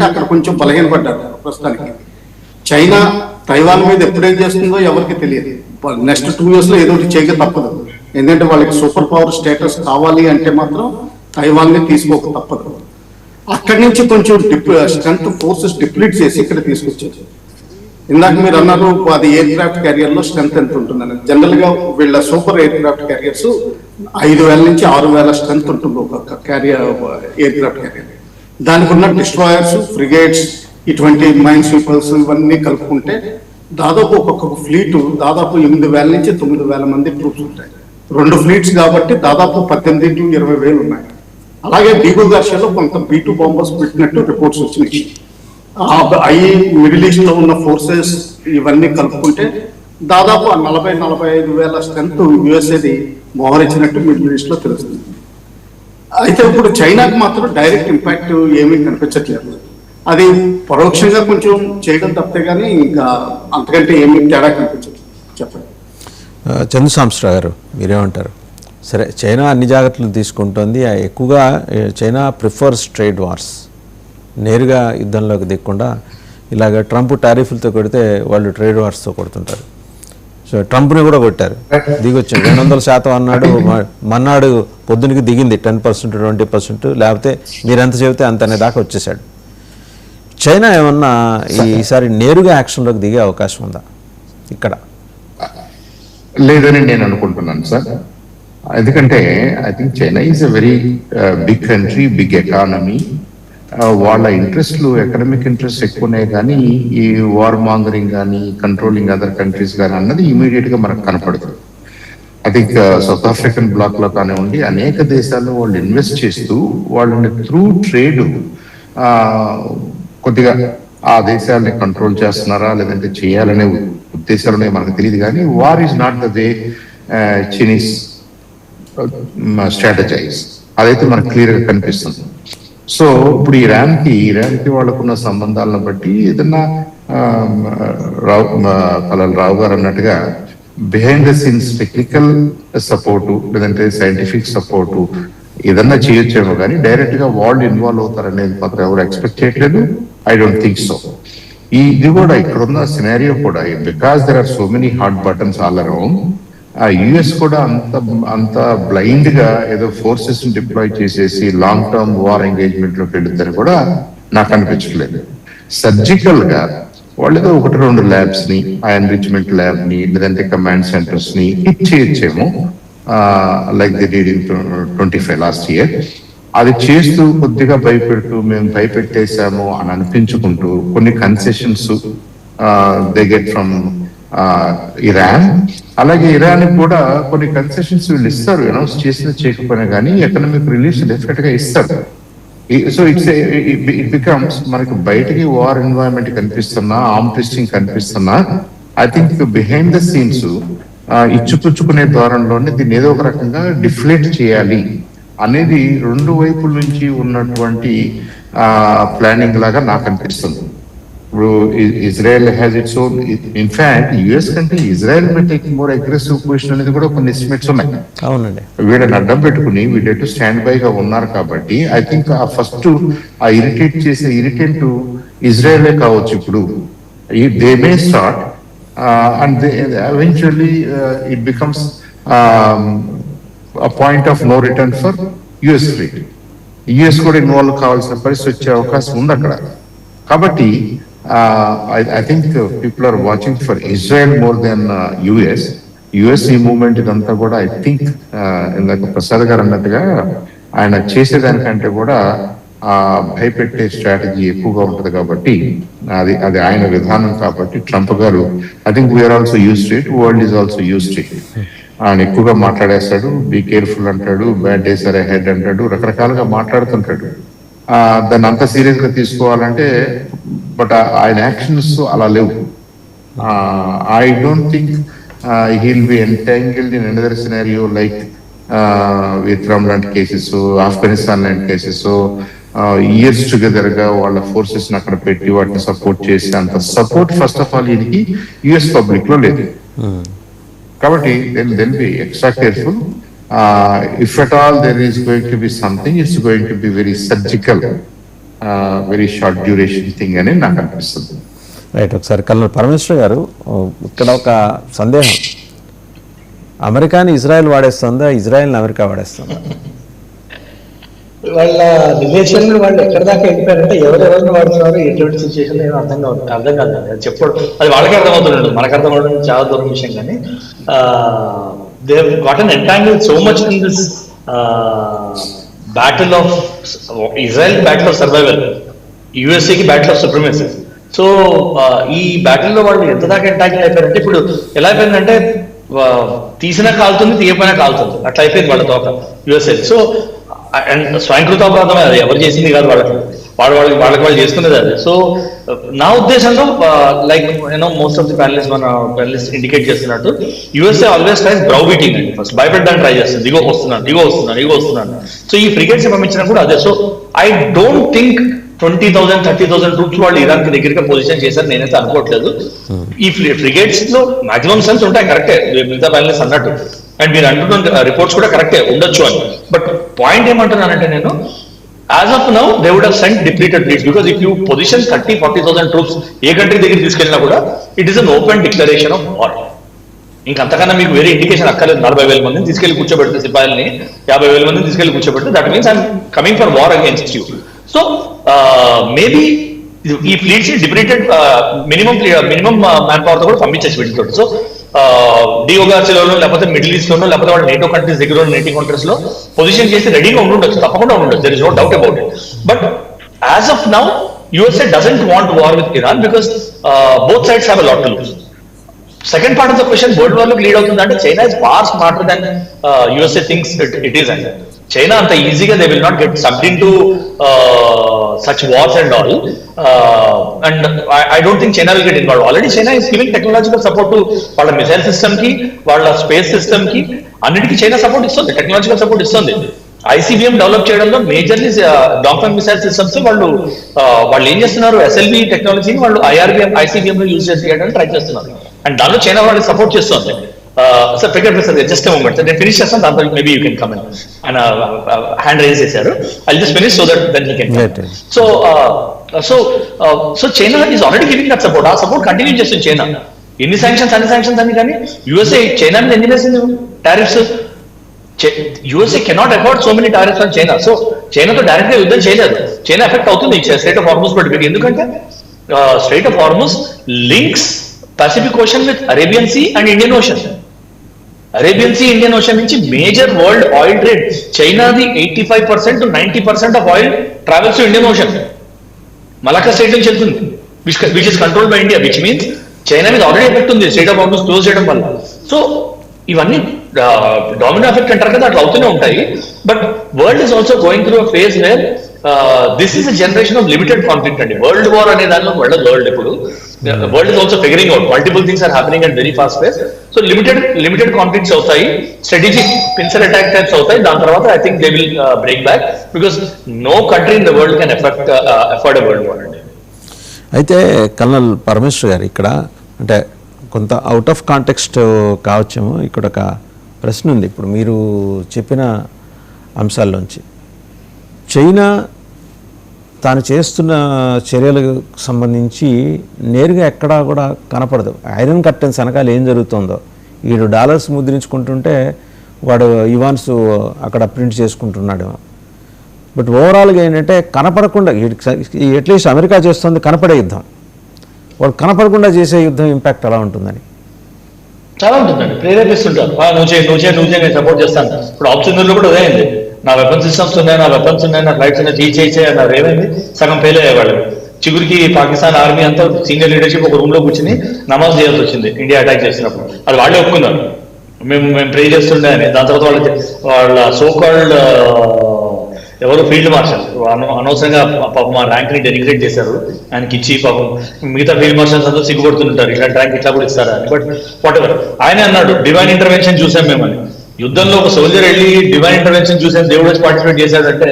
అక్కడ కొంచెం బలహీనపడ్డారు ప్రస్తుతానికి. చైనా తైవాన్ మీద ఎప్పుడేం చేస్తుందో ఎవరికి తెలియదు. నెక్స్ట్ 2 years లో ఏదో ఒకటి చేయక తప్పదు. ఎందుకంటే వాళ్ళకి సూపర్ పవర్ స్టేటస్ కావాలి అంటే మాత్రం తైవాన్ని తీసుకోక తప్పదు. అక్కడి నుంచి కొంచెం స్ట్రెంత్ ఫోర్సెస్ డిప్లీట్ చేసి ఇక్కడ తీసుకొచ్చారు. ఇందాక మీరు అన్నారు అది ఎయిర్ క్రాఫ్ట్ క్యారియర్ లో స్ట్రెంత్ ఎంత ఉంటుందని. జనరల్ గా వీళ్ళ సూపర్ ఎయిర్ క్రాఫ్ట్ క్యారియర్స్ 5,000 నుంచి 6,000 స్ట్రెంత్ ఉంటుంది ఒక క్యారియర్ ఎయిర్ క్రాఫ్ట్ క్యారియర్. దానికి ఉన్న డిస్ట్రాయర్స్, ఫ్రిగేట్స్, ఇటువంటి మైన్ స్వీపర్స్ ఇవన్నీ కలుపుకుంటే దాదాపు ఒక్కొక్క ఫ్లీట్ దాదాపు 8,000 నుంచి 9,000 మంది ట్రూప్స్ ఉంటాయి. 2 ఫ్లీట్స్ కాబట్టి దాదాపు 18,000 to 20,000 ఉన్నాయి. అలాగే డీగో గార్షియాలో కొంత B2 బాంబర్స్ పెట్టినట్టు రిపోర్ట్స్ వచ్చినాయి. మిడిల్ ఈస్ట్ లో ఉన్న ఫోర్సెస్ ఇవన్నీ కలుపుకుంటే దాదాపు 40,000-45,000 స్ట్రెంత్ యుఎస్ఏది మోహరించినట్టు మిడిల్ ఈస్ట్ లో తెలుస్తుంది. అయితే ఇప్పుడు చైనాకి మాత్రం డైరెక్ట్ ఇంపాక్ట్ ఏమీ కనిపించట్లేదు. అది పరోక్షంగా కొంచెం చేయడం తప్పే కానీ ఇంకా అంతకంటే ఏమీ తేడా కనిపించదు. చెప్పండి చంద్రశేఖర్ గారు, మీరేమంటారు? సరే, చైనా అన్ని జాగ్రత్తలు తీసుకుంటుంది. ఎక్కువగా చైనా ప్రిఫర్స్ ట్రేడ్ వార్స్. నేరుగా యుద్ధంలోకి దిక్కుండా ఇలాగ ట్రంప్ టారిఫ్లతో కొడితే వాళ్ళు ట్రేడ్ వార్స్తో కొడుతుంటారు. సో ట్రంప్ని కూడా కొట్టారు, దిగొచ్చాడు. 200% అన్నాడు, మన్నాడు పొద్దునకి దిగింది 10%, 20%, లేకపోతే మీరెంత చెబితే అంత అనే దాకా వచ్చేసాడు. చైనా ఏమన్నా ఈసారి నేరుగా యాక్షన్లోకి దిగే అవకాశం ఉందా ఇక్కడ? లేదని నేను అనుకుంటున్నాను సార్. ఎందుకంటే I think China is a very big country, big economy. వాళ్ళ ఇంట్రెస్ట్లు, ఎకనామిక్ ఇంట్రెస్ట్ ఎక్కువనే కానీ ఈ వార్ మాంగరింగ్ కానీ కంట్రోలింగ్ అదర్ కంట్రీస్ కానీ అన్నది ఇమీడియట్ గా మనకు కనపడుతుంది. I think South African bloc లో కానివ్వండి, అనేక దేశాల్లో వాళ్ళు ఇన్వెస్ట్ చేస్తూ వాళ్ళని త్రూ ట్రేడ్ కొద్దిగా ఆ దేశాలని కంట్రోల్ చేస్తున్నారా లేదంటే చేయాలనే ఉద్దేశాలనే మనకు తెలియదు. కానీ war is not the way Chinese strategise, అదైతే మనకు క్లియర్ గా కనిపిస్తుంది. సో ఇప్పుడు ఇరాన్కి వాళ్ళకున్న సంబంధాలను బట్టి ఏదన్నా రావు గారు అన్నట్టుగా behind the scenes technical support లేదంటే సైంటిఫిక్ సపోర్టు ఏదన్నా చేయొచ్చేమో కానీ డైరెక్ట్ గా వాళ్ళు ఇన్వాల్వ్ అవుతారనేది మాత్రం ఎవరు ఎక్స్పెక్ట్ చేయట్లేదు. I don't think so. ఇది కూడా ఇక్కడున్న సినారియో కూడా because there are so many hot buttons all around, ఆ యుఎస్ కూడా అంత బ్లైండ్ గా ఏదో ఫోర్సెస్ డిప్లాయ్ చేసేసి లాంగ్ టర్మ్ వార్ ఎంగేజ్మెంట్ లోకి వెళ్తుందని కూడా నాకు అనిపించట్లేదు. సర్జికల్ గా వాళ్ళు ఏదో 1-2 ల్యాబ్స్ ని, ఆ ఎన్రిచ్మెంట్ ల్యాబ్ ని లేదంటే కమాండ్ సెంటర్స్ ని హిట్ చేయొచ్చేమో, like they did in 25 last year. అది చేస్తూ కొద్దిగా భయపెడుతూ మేము భయపెట్టేశాము అని అనిపించుకుంటూ కొన్ని concessions they get from Iran. అలాగే ఇరాన్ కూడా కొన్ని కన్సెషన్స్ వీళ్ళు ఇస్తారు, అనౌన్స్ చేసినా చేయకపోయినా కానీ ఎకనామిక్ రిలీఫ్ డెఫినెట్ గా ఇస్తారు. సో ఇట్ బికమ్స్ మనకి బయటకి వార్ ఎన్వైరన్మెంట్ కనిపిస్తున్నా, ఆర్మ్ ట్విస్టింగ్ కనిపిస్తున్నా, I think behind the scenes ఇచ్చిపుచ్చుకునే ద్వారంలోనే దీన్ని ఏదో ఒక రకంగా డిఫ్లేట్ చేయాలి అనేది 2 వైపుల నుంచి ఉన్నటువంటి ప్లానింగ్ లాగా నాకు అనిపిస్తుంది. ఇప్పుడు Israel has its own, in fact US కంటే Israel may take more aggressive position అనేది కూడా కొన్ని ఎస్టిమేట్స్ ఉన్నాయి. అవునండి, వీళ్ళని అడ్డం పెట్టుకుని వీళ్ళెటు స్టాండ్ బై గా ఉన్నారు కాబట్టి ఐ థింక్ ఆ ఫస్ట్ ఆ ఇరిటేట్ చేసే ఇరిటెంట్ ఇజ్రాయెలే కావచ్చు. ఇప్పుడు they may start and eventually it becomes a point of no return for US fleet. US కూడా ఇన్వాల్వ్ కావాల్సిన పరిస్థితి వచ్చే అవకాశం ఉంది అక్కడ. కాబట్టి I think people are watching for Israel more than US ఈ మూవ్మెంట్ ఇదంతా కూడా ఐ థింక్ ఇందాక ప్రసాద్ గారు అన్నట్టుగా ఆయన చేసేదానికంటే కూడా భయపెట్టే స్ట్రాటజీ ఎక్కువగా ఉంటుంది కాబట్టి అది ఆయన విధానం కాబట్టి ట్రంప్ గారు I think we are also used it, world is also used it. ఆయన ఎక్కువగా మాట్లాడేస్తాడు, బీ కేర్ఫుల్ అంటాడు, బ్యాడ్ డేస్ ఆర్ అహెడ్ అంటాడు, రకరకాలుగా మాట్లాడుతుంటాడు. దాన్ని అంత సీరియస్ గా తీసుకోవాలంటే బట్ ఆయన యాక్షన్స్ అలా లేవు. I don't think he'll be entangled in another scenario like Vietnam లాంటి కేసెస్, ఆఫ్ఘనిస్తాన్ లాంటి కేసెస్. ఇయర్స్ టుగెదర్ గా వాళ్ళ ఫోర్సెస్ అక్కడ పెట్టి వాటిని సపోర్ట్ చేసి అంత సపోర్ట్ ఫస్ట్ ఆఫ్ ఆల్ ఈయనకి యుఎస్ పబ్లిక్ లో లేదు. కాబట్టి then be extra careful. If at all there is going to be something, it's going to be very surgical. Very short duration thing అని నాకు అనిపిస్తుంది. రైట్. ఒకసారి కల్నల్ పరమేశ్వర్ గారు, ఇక్కడ ఒక సందేహం, అమెరికాని ఇజ్రాయెల్ వాడేస్తుందా, ఇజ్రాయెల్ని అమెరికా వాడేస్తుందా? వాళ్ళ రిలేషన్లు వాళ్ళు ఎక్కడ దాకా వెళ్ళిపోయారంటే ఎవరెవరిని వాడుతున్నారు, ఎటువంటి సిచ్యువేషన్ ఏమో అర్థం కాదు. అది చెప్పడం అది వాళ్ళకి అర్థమవుతుండదు, మనకు అర్థం అవడం చాలా దూరం విషయం. కానీ they gotten entangle so much in this battle of Israel, battle of survival, యుఎస్ఏకి బ్యాటిల్ ఆఫ్ సుప్రమసీ. సో ఈ బ్యాటిల్లో వాళ్ళు ఎంత దాకా ఎంటాంగిల్ అయిపోయారంటే, ఇప్పుడు ఎలా అయిపోయిందంటే తీసినా కాలుతుంది, తీయపోయినా కాలుతుంది, అట్లా అయిపోయింది వాళ్ళ తోక యుఎస్ఏ. సో అండ్ స్వయంకృత అపరాధమే, అది ఎవరు చేసింది కాదు, వాళ్ళకి వాళ్ళు చేసుకునేది అది. సో నా ఉద్దేశంలో like most of the panellist indicate చేస్తున్నట్టు, యుఎస్ఏ ఆల్వేస్ ట్రైస్ బ్రౌ బీటింగ్ అండి, ఫస్ట్ భయపెట్టడానికి ట్రై చేస్తుంది, ఇగో వస్తున్నాను. సో ఈ ఫ్రిగేట్స్ పంపించినా కూడా అదే. So I don't think 20,000 30,000 troops వాళ్ళు ఇరాన్ కి దగ్గరగా పొజిషన్ చేశారు, నేనైతే అనుకోవట్లేదు. ఈ ఫ్రిగేట్స్ లో మాక్సిమం సెన్స్ ఉంటాయి, కరెక్టే మిగతా ప్యానలిస్ట్ అన్నట్టు, అండ్ మీరు అంటున్న రిపోర్ట్స్ కూడా కరెక్టే ఉండొచ్చు అని. బట్ పాయింట్ ఏమంటున్నానంటే నేను, as of now they would have sent depleted fleets, because if you position 30,000-40,000 troops a country దగ్గర తీసుకెళ్ళినా కూడా it is an open declaration of war. ఇంకంతకన్నా మీకు వేరే ఇండికేషన్ అక్కర్లేదు. 40,000 మందిని తీసుకెళ్లి కూర్చోబెడితే, సిపాయిల్ని 50,000 మందిని తీసుకెళ్లి కూర్చోబెడితే, that means I'm coming for war against you. So maybe ఈ fleets depleted minimum man power తో కూడా పంపించేసి వీటితో. సో డిఓగార్సీలోనో లేకపోతే మిడిల్ ఈస్ట్ లోనో లేకపోతే వాళ్ళ నేటో కంట్రీస్ దగ్గర నేటో కంట్రీస్ లో పొజిషన్ చేసి రెడీగా ఉండొచ్చు, తప్పకుండా ఉండొచ్చు, there is no doubt about it. But as of now USA doesn't want war with Iran because both sides have a lot to lose. Second part of the question, world war లోకి lead అవుతుంది అంటే, China is far smarter than USA thinks it is. And China అంత ఈజీగా they will not get sucked in to such wars and all, and I don't think China will get involved. Already China is giving technological support to వాళ్ళ missile system కి, వాళ్ళ space system కి, అన్నిటికీ China support ఇస్తుంది, technological support ఇస్తుంది. ICBM develop చేయడంలో majorly డాంగ్ఫంగ్ missile systems వాళ్ళు ఏం చేస్తున్నారు, SLB టెక్నాలజీని వాళ్ళు ICBM లో యూజ్ చేయడానికి ట్రై చేస్తున్నారు, అండ్ దానిలో చైనా వాళ్ళకి సపోర్ట్ చేస్తుంది. సార్ జస్ట్ మూమెంట్ సార్, నేను ఫినిష్ చేస్తాను, దాంతో maybe you can come in. ఆయన హ్యాండ్ రైజ్ చేశారు, I just finish so that then he can. So China is already giving that support. ఆ సపోర్ట్ కంటిన్యూ చేస్తుంది China. అన్ని sanctions అని, కానీ యుఎస్ఏ చైనా మీద ఎన్ని వేసింది tariffs? USA cannot afford so many tariffs on China. So చైనాతో direct గా యుద్ధం చేయలేదు, చైనా ఎఫెక్ట్ అవుతుంది స్ట్రైట్ ఆఫ్ హార్మస్ పట్టి. ఎందుకంటే strait of Hormuz links Pacific Ocean with Arabian Sea and Indian Ocean. Arabian Sea, Indian Ocean నుంచి major world oil trade. చైనాది 85% to 90% of oil travels to Indian Ocean. Malacca strait నుంచి వెళ్తుంది, which is controlled by India, which means China మీద already effect ఉంది strait of Hormuz close చేయడం వల్ల. So ఇవన్నీ domino effect అంటారు కదా, అట్లా అవుతూనే ఉంటాయి. But world is also going through a phase where this is a generation of limited conflict అండి. వరల్డ్ వార్ అనే దానిలో వరల్డ్ ఇప్పుడు world is also figuring out, multiple things are happening at very fast pace. So limited conflicts అవుతాయి, strategic pincer attack types అవుతాయి. దాని తర్వాత I think they will break back, because no country in the world can afford a world war అండి. అయితే colonel Parameshwar గారు, ఇక్కడ అంటే కొంత అవుట్ ఆఫ్ కాంటెక్స్ట్ కావచ్చేమో, ఇక్కడ ఒక ప్రశ్న ఉంది. ఇప్పుడు మీరు చెప్పిన అంశాల్లోంచి చైనా తాను చేస్తున్న చర్యలకు సంబంధించి నేరుగా ఎక్కడా కూడా కనపడదు. ఐరన్ కర్టెన్స్ వెనకాల ఏం జరుగుతుందో, వీడు డాలర్స్ ముద్రించుకుంటుంటే వాడు యువాన్స్ అక్కడ ప్రింట్ చేసుకుంటున్నాడేమో. బట్ ఓవరాల్గా ఏంటంటే కనపడకుండా, అట్లీస్ట్ అమెరికా చేస్తుంది కనపడే యుద్ధం, వాడు కనపడకుండా చేసే యుద్ధం ఇంపాక్ట్ ఎలా ఉంటుందని? చాలా ఉంటుందండి, ప్రేరేపిస్తుంటారు. నువ్వు నేను సపోర్ట్ చేస్తాను. ఇప్పుడు ఆప్షన్లో కూడా అదేంది, నా వెపన్ సిస్టమ్స్ ఉన్నాయి, నా ఫ్లైట్స్ ఉన్నాయి, చేయి అన్నారు. ఏమైంది, సగం ఫెయిల్ అయ్యేవాళ్ళు. చివరికి పాకిస్తాన్ ఆర్మీ అంతా సీనియర్ లీడర్షిప్ ఒక రూమ్ లో కూర్చుని నమాజ్ చేయాల్సి వచ్చింది ఇండియా అటాక్ చేసినప్పుడు. అది వాళ్ళే ఒప్పుకున్నారు, మేము ప్రే చేస్తుండే అని. దాని తర్వాత వాళ్ళ సోకాల్డ్ ఎవరు ఫీల్డ్ మార్షల్ అనవసరంగా పాపం ఆ ర్యాంక్ ని డెనిగ్రేట్ చేశారు ఆయనకి ఇచ్చి. పాపం మిగతా ఫీల్డ్ మార్షల్స్ అందరూ సిగ్గుపడుతుంటారు, ఇట్లాంటి ర్యాంక్ ఇట్లా కూడా ఇస్తారా అని. బట్ వాట్ ఎవర్, ఆయన అన్నాడు డివైన్ ఇంటర్వెన్షన్ చూసాం మేమని. యుద్ధంలో ఒక సోల్జర్ వెళ్ళి డివైన్ ఇంటర్వెన్షన్ చూసాం, దేవుడు వచ్చి పార్టిసిపేట్ చేశాడంటే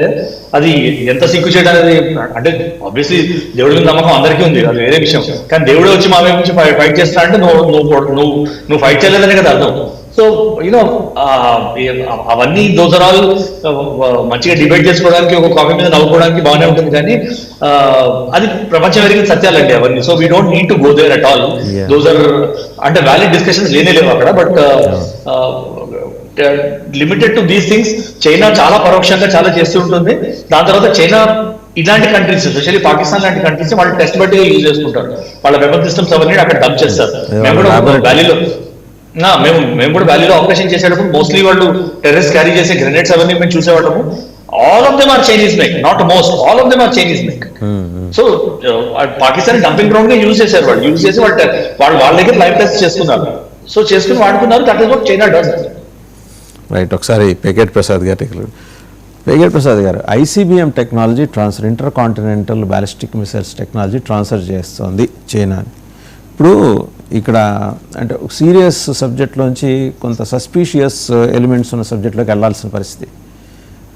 అది ఎంత సిగ్గు చేయడానికి. అంటే ఆబ్వియస్లీ దేవుడి మీద నమ్మకం అందరికీ ఉంది, అది వేరే విషయం. కానీ దేవుడే వచ్చి మా వైపు నుంచి ఫైట్ చేస్తా అంటే నువ్వు ఫైట్ చేయలేదనే కదా అర్థం. సో యూనో అవన్నీ దోస్ ఆర్ ఆల్ మంచిగా డిబేట్ చేసుకోవడానికి, ఒక కాఫీ మీద నవ్వుకోవడానికి బాగానే ఉంటుంది, కానీ అది ప్రపంచం ఎరిగిన సత్యాలండి అవన్నీ. So we don't need to go there at all. Those are అంటే వ్యాలిడ్ డిస్కషన్స్ లేనే లేవు అక్కడ. But limited to these things China చాలా పరోక్షంగా చాలా చేస్తూ ఉంటుంది. దాని తర్వాత చైనా ఇలాంటి కంట్రీస్, ఎస్పెషల్లీ పాకిస్తాన్ లాంటి కంట్రీస్ వాళ్ళు టెస్ట్ బట్టి యూజ్ చేసుకుంటారు. వాళ్ళ వెపన్ సిస్టమ్స్ అవన్నీ అక్కడ డంప్ చేస్తారు. మేము కూడా వ్యాలీలో ఆపరేషన్ చేసేటప్పుడు మోస్ట్లీ వాళ్ళు టెర్రరిస్ట్ క్యారీ చేసే గ్రెనేడ్స్ అవన్నీ మేము చూసేవాళ్ళము. All of them are Chinese make, not most, all of them are Chinese make. So Pakistan dumping ground గా యూజ్ చేశారు. వాళ్ళు యూజ్ చేసి వాళ్ళ దగ్గర లైవ్ టెస్ట్ చేసుకున్నారు. సో చేసుకుని వాడుకున్నారు. That is what China does. Right. ఒకసారి పేగేట్ ప్రసాద్ గారు ICBM technology transfer, inter continental ballistic missiles technology transfer చేస్తుంది చైనా. ఇప్పుడు ఇక్కడ అంటే సీరియస్ సబ్జెక్ట్లోంచి కొంత సస్పీషియస్ ఎలిమెంట్స్ ఉన్న సబ్జెక్ట్లోకి వెళ్ళాల్సిన పరిస్థితి.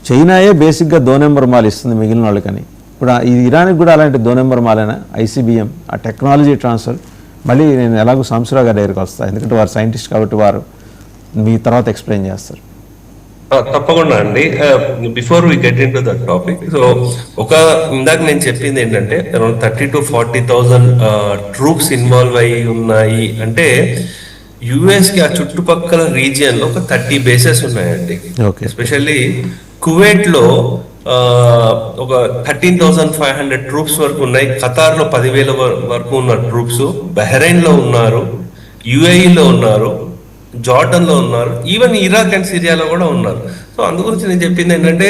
చైనాయే బేసిక్గా 2 నెంబర్ మాల్ ఇస్తుంది మిగిలిన వాళ్ళకని. ఇప్పుడు ఈ ఇరాన్కి కూడా అలాంటి 2 నెంబర్ మాలేనా ఐసీబీఎం ఆ టెక్నాలజీ ట్రాన్స్ఫర్? మళ్ళీ నేను ఎలాగో సాంబశివరావు గారి దగ్గరికి వస్తాను, ఎందుకంటే వారు సైంటిస్ట్ కాబట్టి వారు మీ తర్వాత ఎక్స్ప్లెయిన్ చేస్తారు. తప్పకుండా అండి. Before we get into that topic, so ఇందాక నేను చెప్పింది ఏంటంటే అరౌండ్ 30,000 to 40,000 ట్రూప్స్ ఇన్వాల్వ్ అయ్యి ఉన్నాయి. అంటే యుఎస్ కి ఆ చుట్టుపక్కల రీజియన్ లో ఒక 30 బేసెస్ ఉన్నాయండి. ఎస్పెషల్లీ కువైట్ లో ఒక 13,500 ట్రూప్స్ వరకు ఉన్నాయి. ఖతార్ లో 10,000 వరకు ఉన్న ట్రూప్స్, బహ్రెయిన్ లో ఉన్నారు, యుఏఈ లో ఉన్నారు, జార్డన్ లో ఉన్నారు, ఈవెన్ ఇరాక్ అండ్ సిరియాలో కూడా ఉన్నారు. సో అందు గురించి నేను చెప్పింది ఏంటంటే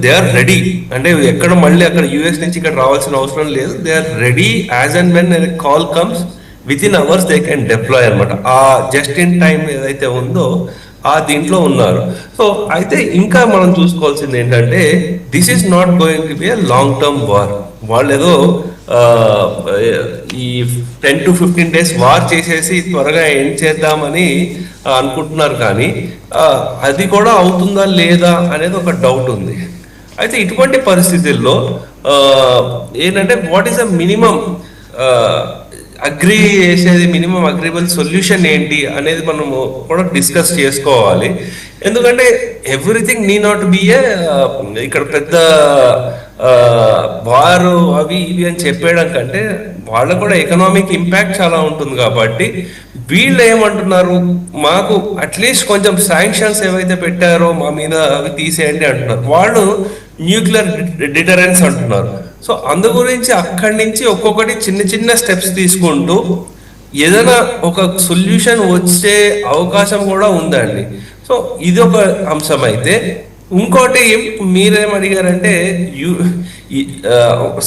దే ఆర్ రెడీ. అంటే ఎక్కడ మళ్ళీ అక్కడ యుఎస్ నుంచి ఇక్కడ రావాల్సిన అవసరం లేదు. They are ready as and when call comes within hours they can deploy అనమాట. ఆ జస్ట్ ఇన్ టైం ఏదైతే ఉందో ఆ దీంట్లో ఉన్నారు. సో అయితే ఇంకా మనం చూసుకోవాల్సింది ఏంటంటే this is not going to be a long term war. వాళ్ళు ఏదో ఈ 10 to 15 days వార్ చేసేసి త్వరగా ఎండ్ చేద్దామని అనుకుంటున్నారు, కానీ అది కూడా అవుతుందా లేదా అనేది ఒక డౌట్ ఉంది. అయితే ఇటువంటి పరిస్థితుల్లో ఏంటంటే what is a minimum agree చేసేది, మినిమం అగ్రీబుల్ సొల్యూషన్ ఏంటి అనేది మనము కూడా డిస్కస్ చేసుకోవాలి. ఎందుకంటే ఎవ్రీథింగ్ నీ నాట్ బి ఏ ఇక్కడ పెద్ద వారు అవి ఇవి అని చెప్పేయడం కంటే వాళ్ళకు కూడా ఎకనామిక్ ఇంపాక్ట్ చాలా ఉంటుంది. కాబట్టి వీళ్ళు ఏమంటున్నారు, మాకు అట్లీస్ట్ కొంచెం శాంక్షన్స్ ఏవైతే పెట్టారో మా మీద అవి తీసేయండి అంటున్నారు. వాళ్ళు న్యూక్లియర్ డిటరెన్స్ అంటున్నారు. సో అందు గురించి అక్కడి నుంచి ఒక్కొక్కటి చిన్న చిన్న స్టెప్స్ తీసుకుంటూ ఏదైనా ఒక సొల్యూషన్ వచ్చే అవకాశం కూడా ఉందండి. సో ఇది ఒక అంశం. అయితే ఇంకోటి మీరేం అడిగారంటే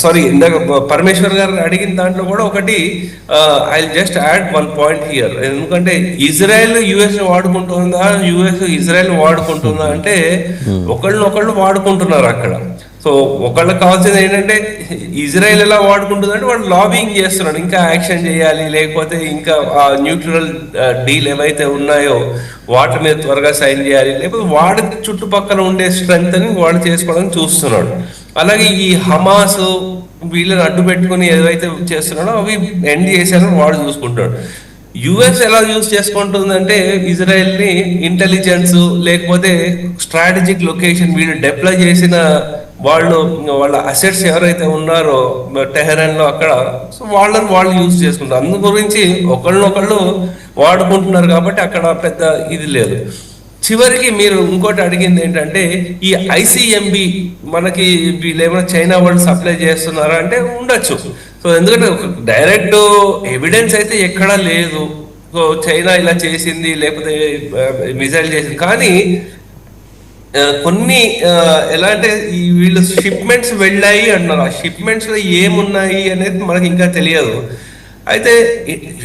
సారీ ఇందాక పరమేశ్వర్ గారు అడిగిన దాంట్లో కూడా ఒకటి I just add one point here. ఎందుకంటే ఇజ్రాయెల్ యుఎస్ వాడుకుంటుందా, యుఎస్ ఇజ్రాయెల్ వాడుకుంటుందా అంటే ఒకళ్ళు వాడుకుంటున్నారు అక్కడ. సో ఒకళ్ళకి కావాల్సింది ఏంటంటే ఇజ్రాయెల్ ఎలా వాడుకుంటుందంటే వాళ్ళు లాబింగ్ చేస్తున్నాడు, ఇంకా యాక్షన్ చేయాలి, లేకపోతే ఇంకా ఆ న్యూక్లియర్ డీల్ ఏవైతే ఉన్నాయో వాటి మీద త్వరగా సైన్ చేయాలి, లేకపోతే వాడి చుట్టుపక్కల ఉండే స్ట్రెంగ్త్ అని వాడు చేసుకోవడానికి చూస్తున్నాడు. అలాగే ఈ హమాస్ వీళ్ళని అడ్డు పెట్టుకుని ఏదైతే చేస్తున్నాడో అవి ఎండ్ చేశారని వాడు చూసుకుంటాడు. యుఎస్ ఎలా యూజ్ చేసుకుంటుందంటే ఇజ్రాయెల్ ని ఇంటెలిజెన్స్ లేకపోతే స్ట్రాటజిక్ లొకేషన్ వీళ్ళు డిప్లాయ్ చేసిన వాళ్ళ అసెట్స్ ఎవరైతే ఉన్నారో టెహరాన్ లో అక్కడ, సో వాళ్ళు యూజ్ చేసుకుంటారు. అందు గురించి ఒకళ్ళు వాడుకుంటున్నారు కాబట్టి అక్కడ పెద్ద ఇది లేదు. చివరికి మీరు ఇంకోటి అడిగింది ఏంటంటే ఈ ఐసిఎంబి మనకి వీళ్ళు ఏమైనా చైనా వాళ్ళు సప్లై చేస్తున్నారా అంటే ఉండొచ్చు. సో ఎందుకంటే డైరెక్ట్ ఎవిడెన్స్ అయితే ఎక్కడా లేదు. సో చైనా ఇలా చేసింది లేకపోతే మిసైల్ చేసింది, కానీ కొన్ని ఎలా అంటే ఈ వీళ్ళు షిప్మెంట్స్ వెళ్ళాయి అంటున్నారు. ఆ షిప్మెంట్స్ లో ఏమున్నాయి అనేది మనకి ఇంకా తెలియదు. అయితే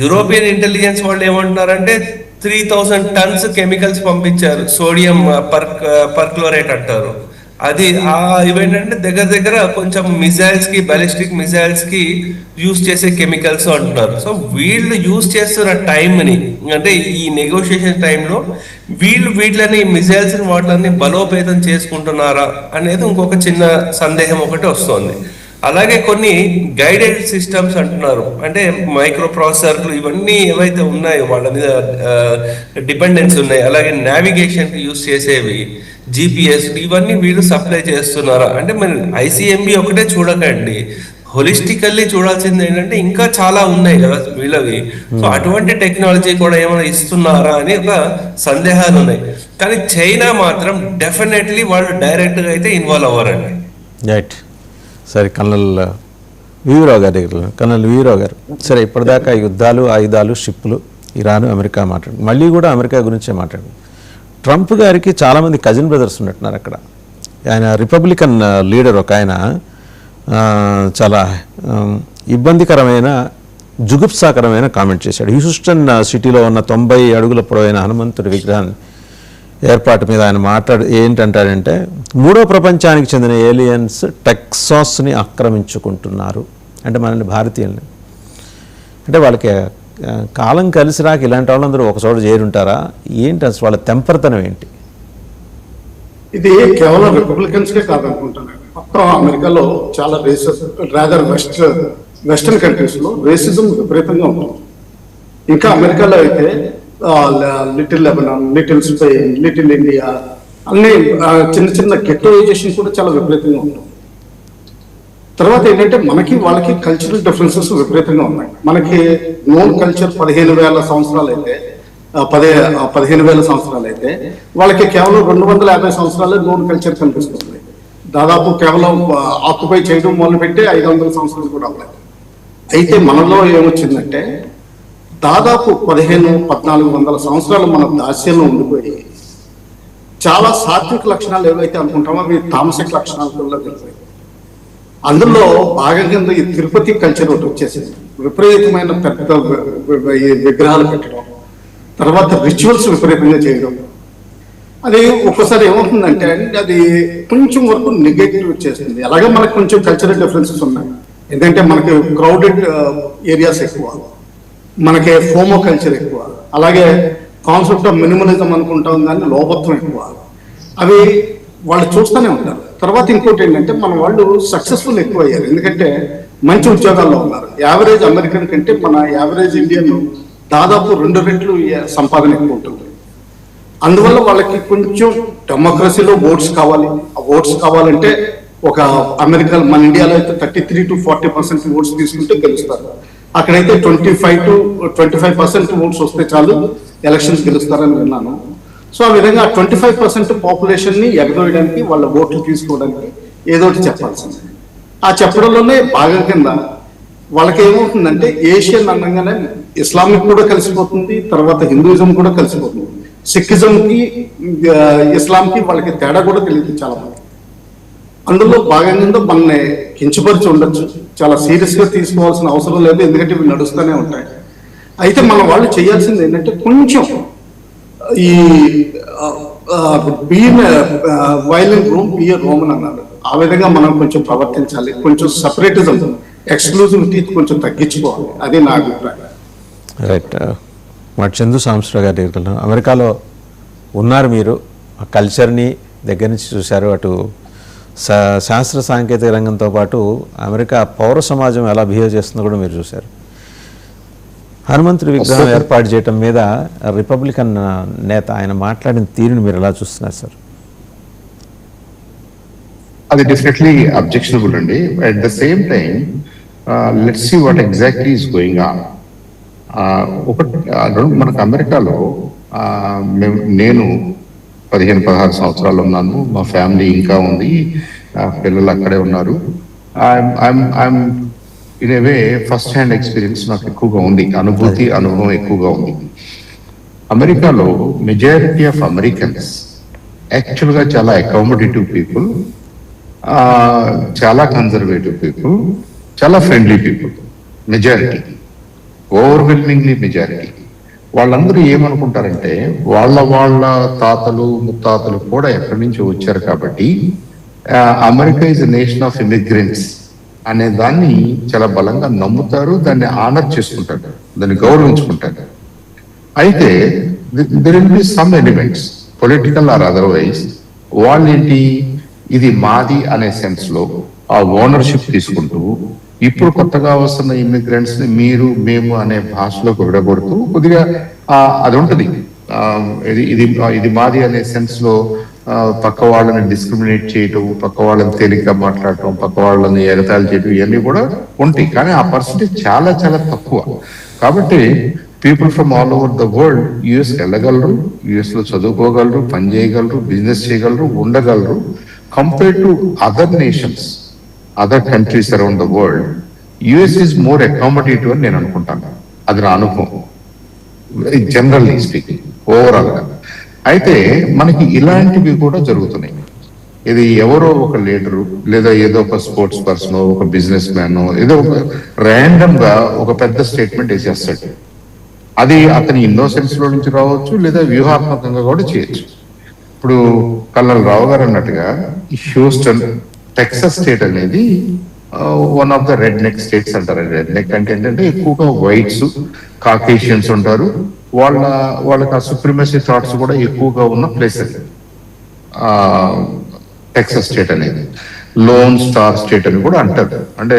యూరోపియన్ ఇంటెలిజెన్స్ వాళ్ళు ఏమంటున్నారంటే 3,000 tons కెమికల్స్ పంపించారు, సోడియం పర్క్లోరేట్ అంటారు. అది ఇవేంటంటే దగ్గర కొంచెం మిసైల్స్ కి, బాలిస్టిక్ మిసైల్స్ కి యూజ్ చేసే కెమికల్స్ అంటున్నారు. సో వీళ్ళు యూజ్ చేస్తున్న టైంని అంటే ఈ నెగోషియేషన్ టైంలో వీళ్ళని మిసైల్స్ వాటిని బలోపేతం చేసుకుంటున్నారా అనేది ఇంకొక చిన్న సందేహం ఒకటి వస్తుంది. అలాగే కొన్ని గైడెడ్ సిస్టమ్స్ అంటున్నారు, అంటే మైక్రో ప్రాసెసర్లు ఇవన్నీ ఏవైతే ఉన్నాయో వాళ్ళ మీద డిపెండెన్స్ ఉన్నాయి. అలాగే నావిగేషన్ యూస్ చేసేవి GPS ఇవన్నీ వీళ్ళు సప్లై చేస్తున్నారా అంటే మరి ICMB ఒకటే చూడకండి, హోలిస్టికల్లీ చూడాల్సింది ఏంటంటే ఇంకా చాలా ఉన్నాయి కదా వీళ్ళవి. సో అటువంటి టెక్నాలజీ కూడా ఏమైనా ఇస్తున్నారా అని ఒక సందేహాలు ఉన్నాయి. కానీ చైనా మాత్రం డెఫినెట్లీ వాళ్ళు డైరెక్ట్ గా అయితే ఇన్వాల్వ్ అవ్వరండి. రైట్. సరే కర్నల్ వీరావు గారి దగ్గర కర్నల్ వీరావు గారు, సరే ఇప్పటిదాకా యుద్ధాలు, ఆయుధాలు, షిప్పులు, ఇరాన్, అమెరికా మాట్లాడు, మళ్ళీ కూడా అమెరికా గురించే మాట్లాడు. ట్రంప్ గారికి చాలామంది కజిన్ బ్రదర్స్ ఉన్నట్టున్నారు అక్కడ. ఆయన రిపబ్లికన్ లీడర్ ఒక ఆయన చాలా ఇబ్బందికరమైన, జుగుప్సాకరమైన కామెంట్ చేశాడు. హ్యూస్టన్ సిటీలో ఉన్న 90 అడుగుల పొడవైన హనుమంతుడి విగ్రహాన్ని ఏర్పాటు మీద ఆయన ఏంటంటాడంటే, మూడో ప్రపంచానికి చెందిన ఏలియన్స్ టెక్సాస్ని ఆక్రమించుకుంటున్నారు. అంటే మనల్ని భారతీయుల్ని, అంటే వాళ్ళకి కాలం కలిసి రాక ఇలాంటి వాళ్ళందరూ ఒక చోట చేరుంటారా ఏంటి, అసలు వాళ్ళ తెంపరతనం ఏంటి? ఇది కేవలం రిపబ్లికన్స్కే కాదనుకుంటున్నాను. మొత్తం అమెరికాలో చాలా రాదర్ వెస్టర్న్ కంట్రీస్ లో రేసిజం విపరీతంగా ఉంటుంది. ఇంకా అమెరికాలో అయితే little Lebanon, little Spain, little India అన్ని చిన్న చిన్న గెట్టోయిజేషన్ కూడా చాలా విపరీతంగా ఉంటుంది. తర్వాత ఏంటంటే మనకి వాళ్ళకి కల్చరల్ డిఫరెన్సెస్ విపరీతంగా ఉన్నాయి. మనకి నోన్ కల్చర్ 15,000 సంవత్సరాలు అయితే 15,000 సంవత్సరాలు అయితే వాళ్ళకి కేవలం 250 సంవత్సరాలే నోన్ కల్చర్ కనిపిస్తుంది. దాదాపు కేవలం ఆక్యుపై చేయడం మొదలుపెట్టి 500 సంవత్సరాలు కూడా అవ్వలేదు. అయితే మనలో ఏమొచ్చిందంటే దాదాపు 1400 సంవత్సరాలు మన దాస్యంలో ఉండిపోయి చాలా సాత్విక లక్షణాలు ఏవైతే అనుకుంటామో అవి తామసిక లక్షణాలలో తెలిపాయి. అందులో భాగంగా ఈ తిరుపతి కల్చర్ ఒకటి వచ్చేసింది. విపరీతమైన పెద్ద విగ్రహాలు పెట్టడం, తర్వాత రిచువల్స్ విపరీతంగా చేయడం. అది ఒక్కసారి ఏమవుతుందంటే అది కొంచెం వరకు నెగటివ్ వచ్చేస్తుంది. అలాగే మనకు కొంచెం కల్చరల్ డిఫరెన్సెస్ ఉన్నాయి. ఎందుకంటే మనకి క్రౌడెడ్ ఏరియాస్ ఎక్కువ, మనకి ఫోమో కల్చర్ ఎక్కువ, అలాగే కాన్సెప్ట్ ఆఫ్ మినిమలిజం అనుకుంటాం కానీ లోపత్వం ఎక్కువ. అవి వాళ్ళు చూస్తూనే ఉంటారు. తర్వాత ఇంకోటి ఏంటంటే మన వాళ్ళు సక్సెస్ఫుల్ ఎక్కువ అయ్యారు, ఎందుకంటే మంచి ఉద్యోగాల్లో ఉన్నారు. యావరేజ్ అమెరికన్ కంటే మన యావరేజ్ ఇండియన్ దాదాపు 2 రెట్లు సంపాదన ఎక్కువ ఉంటుంది. అందువల్ల వాళ్ళకి కొంచెం డెమోక్రసీలో ఓట్స్ కావాలి. ఆ ఓట్స్ కావాలంటే ఒక అమెరికా, మన ఇండియాలో అయితే 33 to 40% ఓట్స్ తీసుకుంటే గెలుస్తారు. అక్కడైతే 25 to 25% ఓట్స్ వస్తే చాలు ఎలక్షన్స్ గెలుస్తారని విన్నాను. సో ఆ విధంగా 25% పాపులేషన్ ని ఎగదోయడానికి, వాళ్ళ ఓట్లు తీసుకోవడానికి ఏదో ఒకటి చెప్పాల్సింది. ఆ చెప్పడంలోనే భాగం కింద వాళ్ళకి ఏమవుతుందంటే ఏషియన్ అనగానే ఇస్లామిక్ కూడా కలిసిపోతుంది, తర్వాత హిందూయిజం కూడా కలిసిపోతుంది. సిక్కిజంకి ఇస్లాంకి వాళ్ళకి తేడా కూడా తెలియదు చాలా మంది. అందులో భాగంగా మనల్ని కించపరిచి ఉండొచ్చు, చాలా సీరియస్ గా తీసుకోవాల్సిన అవసరం లేదు, ఎందుకంటే ఇవి నడుస్తూనే ఉంటాయి. అయితే మన వాళ్ళు చేయాల్సింది ఏంటంటే కొంచెం ఈ వైలెంట్ రూమ్ బియర్ రోమన్ అన్నారు, ఆ విధంగా మనం కొంచెం ప్రవర్తించాలి. కొంచెం సపరేటిజం, ఎక్స్క్లూజివిటీ కొంచెం తగ్గించుకోవాలి. అది నా అభిప్రాయం. రైట్. మా చందు సాంబశివరావు గారి దగ్గర అమెరికాలో ఉన్నారు మీరు, ఆ కల్చర్ని దగ్గర నుంచి చూశారు. అటు శాస్త్ర సాంకేతిక రంగంతో పాటు అమెరికా పౌర సమాజం ఎలా బిహేవ్ చేస్తుందో కూడా మీరు చూశారు. హనుమంతుడి విగ్రహం ఏర్పాటు చేయటం మీద రిపబ్లికన్ నేత ఆయన మాట్లాడిన తీరుని మీరు ఎలా చూస్తున్నారు సార్? అది డెఫినెట్లీ అబ్జెక్షనబుల్ అండి. At the same time let's see what exactly is going on. మనకు అమెరికాలో నేను 15-16 సంవత్సరాలు ఉన్నాను, మా ఫ్యామిలీ ఇంకా ఉంది, పిల్లలు అక్కడే ఉన్నారు. In a way first hand experience నాకు ఎక్కువగా ఉంది, అనుభవం ఎక్కువగా ఉంది. అమెరికాలో మెజారిటీ ఆఫ్ అమెరికన్స్ యాక్చువల్గా చాలా అకామిడేటివ్ పీపుల్, చాలా కన్జర్వేటివ్ పీపుల్, చాలా friendly people. Majority, overwhelmingly majority. వాళ్ళందరూ ఏమనుకుంటారంటే వాళ్ళ తాతలు ముత్తాతలు కూడా ఎక్కడి నుంచి వచ్చారు కాబట్టి America is a nation of immigrants అనే దాన్ని చాలా బలంగా నమ్ముతారు, దాన్ని ఆనర్ చేసుకుంటారు, దాన్ని గౌరవించుకుంటారు. అయితే there will be some elements political or otherwise వాళ్ళేంటి ఇది మాది అనే సెన్స్ లో ఆ ఓనర్షిప్ తీసుకుంటూ ఇప్పుడు కొత్తగా వస్తున్న ఇమిగ్రెంట్స్ ని మీరు మేము అనే భాషలోకి విడగొడుతూ కొద్దిగా అది ఉంటుంది. ఆ, ఇది ఇది ఇది మాది అనే సెన్స్ లో పక్క వాళ్ళని డిస్క్రిమినేట్ చేయటం, పక్క వాళ్ళని తేలిగ్గా మాట్లాడటం, పక్క వాళ్ళని ఎగతాళి చేయటం ఇవన్నీ కూడా ఉంటాయి. కానీ ఆ పర్సెంటేజ్ చాలా చాలా తక్కువ. కాబట్టి people from all over the world US వెళ్ళగలరు, యుఎస్ లో చదువుకోగలరు, పని చేయగలరు, బిజినెస్ చేయగలరు, ఉండగలరు. Compare to other nations, other countries around the world, US is more accommodative అని నేను అనుకుంటాను. అది నా అనుభవం, వెరీ జనరల్లీ స్పీకింగ్, ఓవరాల్ గా. అయితే మనకి ఇలాంటివి కూడా జరుగుతున్నాయి. ఇది ఎవరో ఒక లీడరు లేదా ఏదో ఒక స్పోర్ట్స్ పర్సన్, ఒక బిజినెస్ మ్యాన్ ఏదో ఒక ర్యాండమ్ గా ఒక పెద్ద స్టేట్మెంట్ వేసేస్తాడు. అది అతని ఇన్నోసెన్స్ లో నుంచి రావచ్చు, లేదా వ్యూహాత్మకంగా కూడా చేయొచ్చు. ఇప్పుడు కల్నల్ రావు గారు అన్నట్టుగా హ్యూస్టన్, టెక్సస్ స్టేట్ అనేది one of the red neck states అంటారు. రెడ్ నెక్ అంటే ఏంటంటే ఎక్కువగా వైట్స్, కాకేషియన్స్ ఉంటారు. వాళ్ళకి ఆ సుప్రిమసీ థాట్స్ కూడా ఎక్కువగా ఉన్న ప్లేస్ అది టెక్సస్ స్టేట్ అనేది. లోన్ స్టార్ స్టేట్ అని కూడా అంటారు. అంటే